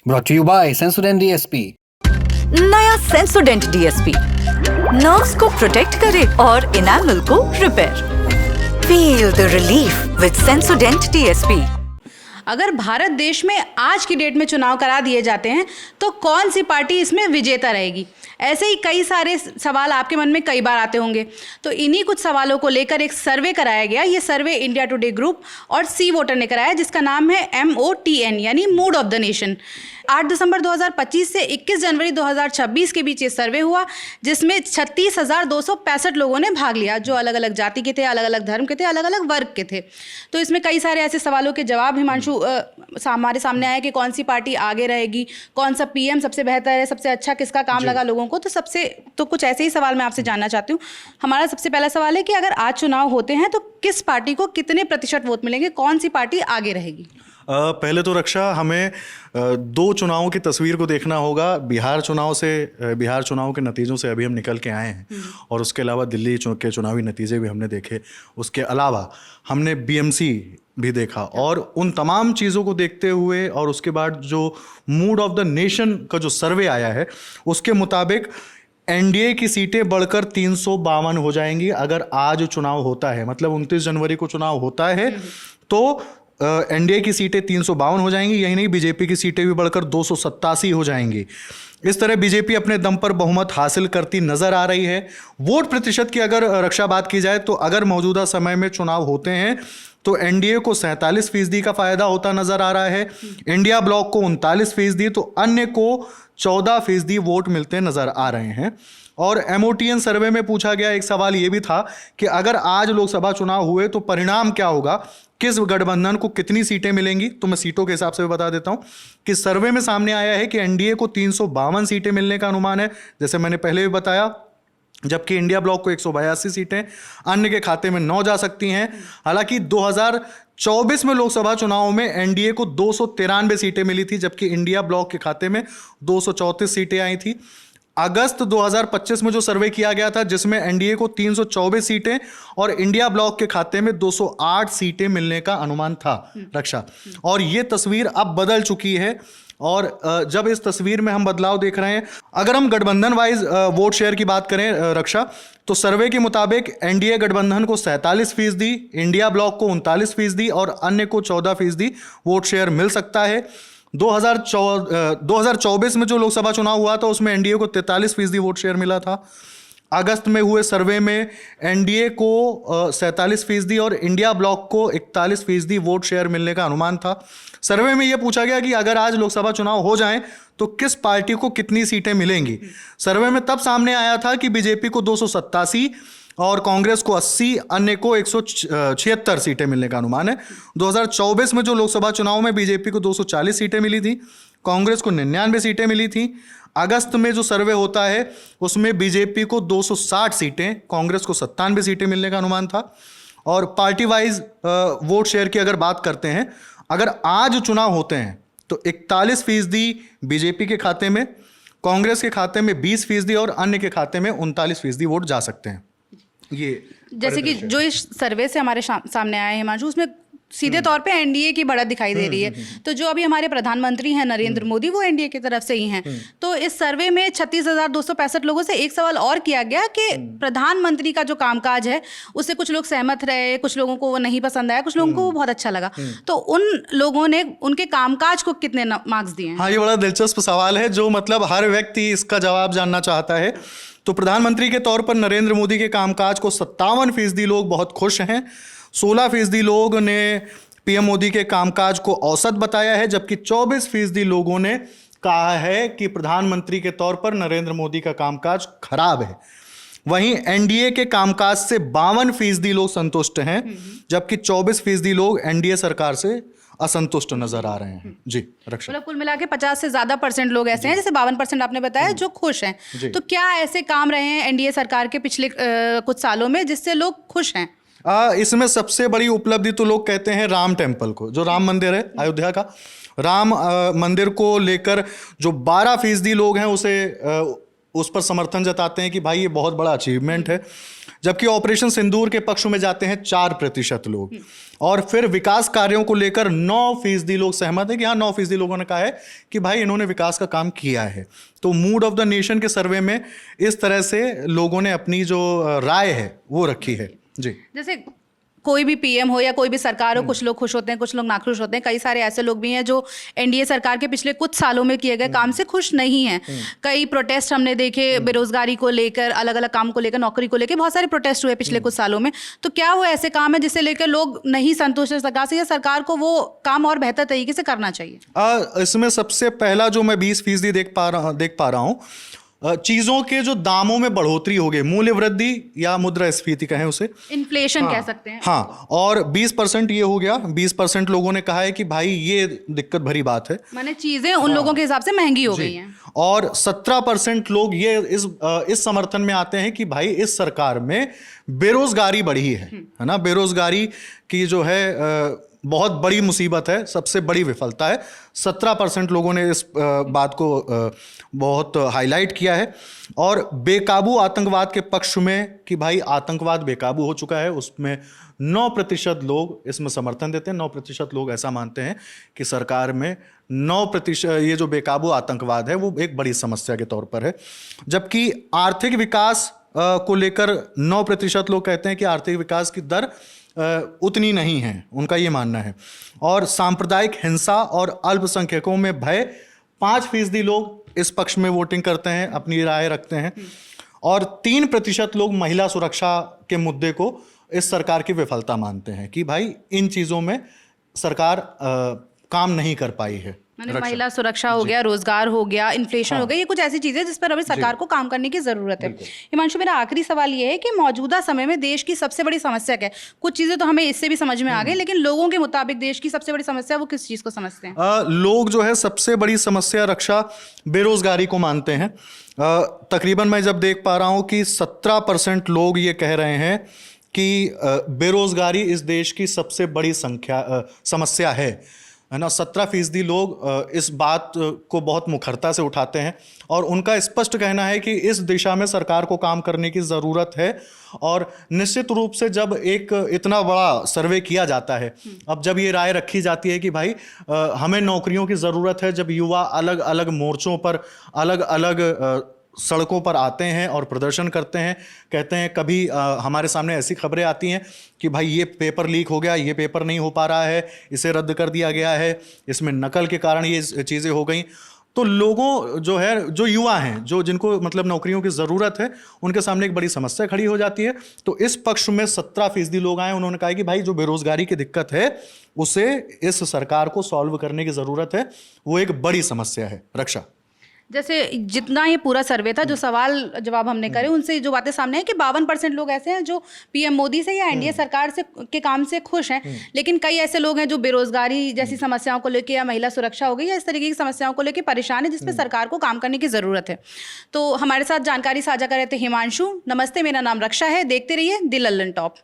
Brought to you by Sensodyne DSP। नया सेंसोडेंट DSP nerves को protect करे और इनामल को repair. Feel the relief with सेंसोडेंट DSP. अगर भारत देश में आज की डेट में चुनाव करा दिए जाते हैं तो कौन सी पार्टी इसमें विजेता रहेगी? ऐसे ही कई सारे सवाल आपके मन में कई बार आते होंगे। तो इन्हीं कुछ सवालों को लेकर एक सर्वे कराया गया। ये सर्वे इंडिया टुडे ग्रुप और सी वोटर ने कराया, जिसका नाम है MOTN यानी मूड ऑफ द नेशन। 8 दिसंबर 2025 से 21 जनवरी 2026 के बीच ये सर्वे हुआ, जिसमें 36,265 लोगों ने भाग लिया, जो अलग अलग जाति के थे, अलग अलग धर्म के थे, अलग अलग वर्ग के थे। तो इसमें कई सारे ऐसे सवालों के जवाब हिमांशु हमारे सामने आए कि कौन सी पार्टी आगे रहेगी, कौन सा PM सबसे बेहतर है, सबसे अच्छा किसका काम लगा लोगों को। तो कुछ ऐसे ही सवाल मैं आपसे जानना चाहती हूँ। हमारा सबसे पहला सवाल है कि अगर आज चुनाव होते हैं तो किस पार्टी को कितने प्रतिशत वोट मिलेंगे, कौन सी पार्टी आगे रहेगी? पहले तो रक्षा, हमें दो चुनावों की तस्वीर को देखना होगा। बिहार चुनाव के नतीजों से अभी हम निकल के आए हैं, और उसके अलावा दिल्ली के चुनावी नतीजे भी हमने देखे। उसके अलावा हमने BMC भी देखा, और उन तमाम चीज़ों को देखते हुए और उसके बाद जो मूड ऑफ द नेशन का जो सर्वे आया है, उसके मुताबिक NDA की सीटें बढ़कर 352 हो जाएंगी अगर आज चुनाव होता है। मतलब 29 जनवरी को चुनाव होता है तो NDA की सीटें 352 हो जाएंगी। यही नहीं, BJP की सीटें भी बढ़कर 287 हो जाएंगी। इस तरह BJP अपने दम पर बहुमत हासिल करती नजर आ रही है। वोट प्रतिशत की अगर रक्षा बात की जाए तो अगर मौजूदा समय में चुनाव होते हैं तो NDA को 47% का फायदा होता नजर आ रहा है, इंडिया ब्लॉक को 39%, तो अन्य को 14% वोट मिलते नजर आ रहे हैं। और MOTN सर्वे में पूछा गया एक सवाल ये भी था कि अगर आज लोकसभा चुनाव हुए तो परिणाम क्या होगा, किस गठबंधन को कितनी सीटें मिलेंगी। तो मैं सीटों के हिसाब से भी बता देता हूं कि सर्वे में सामने आया है कि NDA को 352 सीटें मिलने का अनुमान है, जैसे मैंने पहले भी बताया, जबकि इंडिया ब्लॉक को 182 सीटें अन्य के खाते में 9 जा सकती हैं। हालांकि 2024 में लोकसभा चुनाव में NDA को 293 सीटें मिली थी, जबकि इंडिया ब्लॉक के खाते में 234 सीटें आई थी। अगस्त 2025 में जो सर्वे किया गया था, जिसमें NDA को 324 सीटें और इंडिया ब्लॉक के खाते में 208 सीटें मिलने का अनुमान था रक्षा। और ये तस्वीर अब बदल चुकी है, और जब इस तस्वीर में हम बदलाव देख रहे हैं, अगर हम गठबंधन वाइज वोट शेयर की बात करें रक्षा, तो सर्वे के मुताबिक NDA गठबंधन को 47%, इंडिया ब्लॉक को 39% और अन्य को 14% वोट शेयर मिल सकता है। 2024 में जो लोकसभा चुनाव हुआ था उसमें NDA को 43% वोट शेयर मिला था। अगस्त में हुए सर्वे में NDA को 47% और इंडिया ब्लॉक को 41% वोट शेयर मिलने का अनुमान था। सर्वे में यह पूछा गया कि अगर आज लोकसभा चुनाव हो जाएं तो किस पार्टी को कितनी सीटें मिलेंगी। सर्वे में तब सामने आया था कि BJP को 287 और कांग्रेस को 80, अन्य को 176 सीटें मिलने का अनुमान है। 2024 में जो लोकसभा चुनाव में BJP को 240 सीटें मिली थी, कांग्रेस को 99 सीटें मिली थी। अगस्त में जो सर्वे होता है उसमें BJP को 260 सीटें, कांग्रेस को 97 सीटें मिलने का अनुमान था। और पार्टी वाइज वोट शेयर की अगर बात करते हैं, अगर आज चुनाव होते हैं तो 41% BJP के खाते में, कांग्रेस के खाते में 20% और अन्य के खाते में 39% वोट जा सकते हैं। ये जैसे कि जो इस सर्वे से हमारे सामने आया है हिमांशु, उसमें सीधे तौर पे NDA की बढ़त दिखाई दे रही है। तो जो अभी हमारे प्रधानमंत्री हैं नरेंद्र मोदी, वो NDA की तरफ से ही हैं। तो इस सर्वे में 36,265 लोगों से एक सवाल और किया गया कि प्रधानमंत्री का जो कामकाज है उससे कुछ लोग सहमत रहे, कुछ लोगों को वो नहीं पसंद आया, कुछ लोगों को वो बहुत अच्छा लगा। तो उन लोगों ने उनके कामकाज को कितने मार्क्स दिए हैं? हाँ, ये बड़ा दिलचस्प सवाल है, जो मतलब हर व्यक्ति इसका जवाब जानना चाहता है। तो प्रधानमंत्री के तौर पर नरेंद्र मोदी के कामकाज को 57% लोग बहुत खुश हैं, 16% लोग ने PM मोदी के कामकाज को औसत बताया है, जबकि 24% लोगों ने कहा है कि प्रधानमंत्री के तौर पर नरेंद्र मोदी का कामकाज खराब है। वहीं NDA के कामकाज से 52% लोग संतुष्ट हैं, जबकि 24% लोग NDA सरकार से असंतुष्ट नजर आ रहे हैं। जी रक्षा, मतलब कुल मिला के 50 से ज्यादा % लोग ऐसे हैं, जैसे 52% आपने बताया, जो खुश हैं। तो क्या ऐसे काम रहे हैं NDA सरकार के पिछले कुछ सालों में जिससे लोग खुश हैं? इसमें सबसे बड़ी उपलब्धि तो लोग कहते हैं राम टेम्पल को, जो राम मंदिर है अयोध्या का, राम मंदिर को लेकर जो 12% लोग हैं उस पर समर्थन जताते हैं कि भाई ये बहुत बड़ा अचीवमेंट है। जबकि ऑपरेशन सिंदूर के पक्ष में जाते हैं 4% लोग। और फिर विकास कार्यों को लेकर 9% लोग सहमत हैं कि हाँ 9% लोगों ने कहा है कि भाई इन्होंने विकास का काम किया है। तो मूड ऑफ द नेशन के सर्वे में इस तरह से लोगों ने अपनी जो राय है वो रखी है। जी, जैसे कोई भी पीएम हो या कोई भी सरकार हो, कुछ लोग खुश होते हैं, कुछ लोग नाखुश होते हैं। कई सारे ऐसे लोग भी हैं जो एनडीए सरकार के पिछले कुछ सालों में किए गए काम से खुश नहीं हैं। कई प्रोटेस्ट हमने देखे बेरोजगारी को लेकर, अलग अलग काम को लेकर, नौकरी को लेकर बहुत सारे प्रोटेस्ट हुए पिछले कुछ सालों में। तो क्या वो ऐसे काम है जिससे लेकर लोग नहीं संतुष्ट हैं सरकार से, या सरकार को वो काम और बेहतर तरीके से करना चाहिए? इसमें सबसे पहला जो मैं 20% देख पा रहा हूँ, चीजों के जो दामों में बढ़ोतरी हो गई, मूल्य वृद्धि या मुद्रास्फीति कहें उसे, इन्फ्लेशन कह सकते हैं। हाँ, और 20% ये हो गया। 20% लोगों ने कहा है कि भाई ये दिक्कत भरी बात है, माने चीजें उन लोगों के हिसाब से महंगी हो गई हैं। और 17% लोग ये इस समर्थन में आते हैं कि भाई इस सरकार में बेरोजगारी बढ़ी है ना, बेरोजगारी की जो है बहुत बड़ी मुसीबत है, सबसे बड़ी विफलता है। 17% लोगों ने इस बात को बहुत हाईलाइट किया है। और बेकाबू आतंकवाद के पक्ष में कि भाई आतंकवाद बेकाबू हो चुका है, उसमें 9% लोग इसमें समर्थन देते हैं। 9% लोग ऐसा मानते हैं कि सरकार में 9% ये जो बेकाबू आतंकवाद है वो एक बड़ी समस्या के तौर पर है। जबकि आर्थिक विकास को लेकर 9% लोग कहते हैं कि आर्थिक विकास की दर उतनी नहीं है, उनका ये मानना है। और सांप्रदायिक हिंसा और अल्पसंख्यकों में भय, 5% लोग इस पक्ष में वोटिंग करते हैं, अपनी राय रखते हैं। और 3% लोग महिला सुरक्षा के मुद्दे को इस सरकार की विफलता मानते हैं कि भाई इन चीज़ों में सरकार काम नहीं कर पाई है। महिला सुरक्षा हो गया, रोजगार हो गया, इन्फ्लेशन हो गया, ये कुछ ऐसी चीजें जिस पर अभी सरकार को काम करने की जरूरत है। हिमांशु, मेरा आखिरी सवाल ये है कि मौजूदा समय में देश की सबसे बड़ी समस्या क्या है? कुछ चीजें तो हमें इससे भी समझ में आ गई, लेकिन लोगों के मुताबिक देश की सबसे बड़ी समस्या वो किस चीज को समझते हैं? लोग जो है सबसे बड़ी समस्या रक्षा बेरोजगारी को मानते हैं। तकरीबन मैं जब देख पा रहा हूँ कि 17% लोग ये कह रहे हैं कि बेरोजगारी इस देश की सबसे बड़ी समस्या है ना। 17% लोग इस बात को बहुत मुखरता से उठाते हैं और उनका स्पष्ट कहना है कि इस दिशा में सरकार को काम करने की ज़रूरत है। और निश्चित रूप से जब एक इतना बड़ा सर्वे किया जाता है, अब जब ये राय रखी जाती है कि भाई हमें नौकरियों की ज़रूरत है, जब युवा अलग अलग मोर्चों पर अलग अलग सड़कों पर आते हैं और प्रदर्शन करते हैं, कहते हैं, कभी हमारे सामने ऐसी खबरें आती हैं कि भाई ये पेपर लीक हो गया, ये पेपर नहीं हो पा रहा है, इसे रद्द कर दिया गया है, इसमें नकल के कारण ये चीज़ें हो गई। तो लोगों जो है, जो युवा हैं, जो जिनको मतलब नौकरियों की ज़रूरत है, उनके सामने एक बड़ी समस्या खड़ी हो जाती है। तो इस पक्ष में 17% लोग आए, उन्होंने कहा कि भाई जो बेरोजगारी की दिक्कत है उसे इस सरकार को सॉल्व करने की ज़रूरत है, वो एक बड़ी समस्या है। रक्षा, जैसे जितना ये पूरा सर्वे था, जो सवाल जवाब हमने करे, उनसे जो बातें सामने है कि 52% लोग ऐसे हैं जो पीएम मोदी से या एनडीए सरकार से के काम से खुश हैं, लेकिन कई ऐसे लोग हैं जो बेरोजगारी जैसी समस्याओं को लेकर या महिला सुरक्षा हो गई या इस तरीके की समस्याओं को लेकर परेशान है, जिसपे सरकार को काम करने की ज़रूरत है। तो हमारे साथ जानकारी साझा कर रहे थे हिमांशु। नमस्ते, मेरा नाम रक्षा है। देखते रहिए द लल्लन टॉप।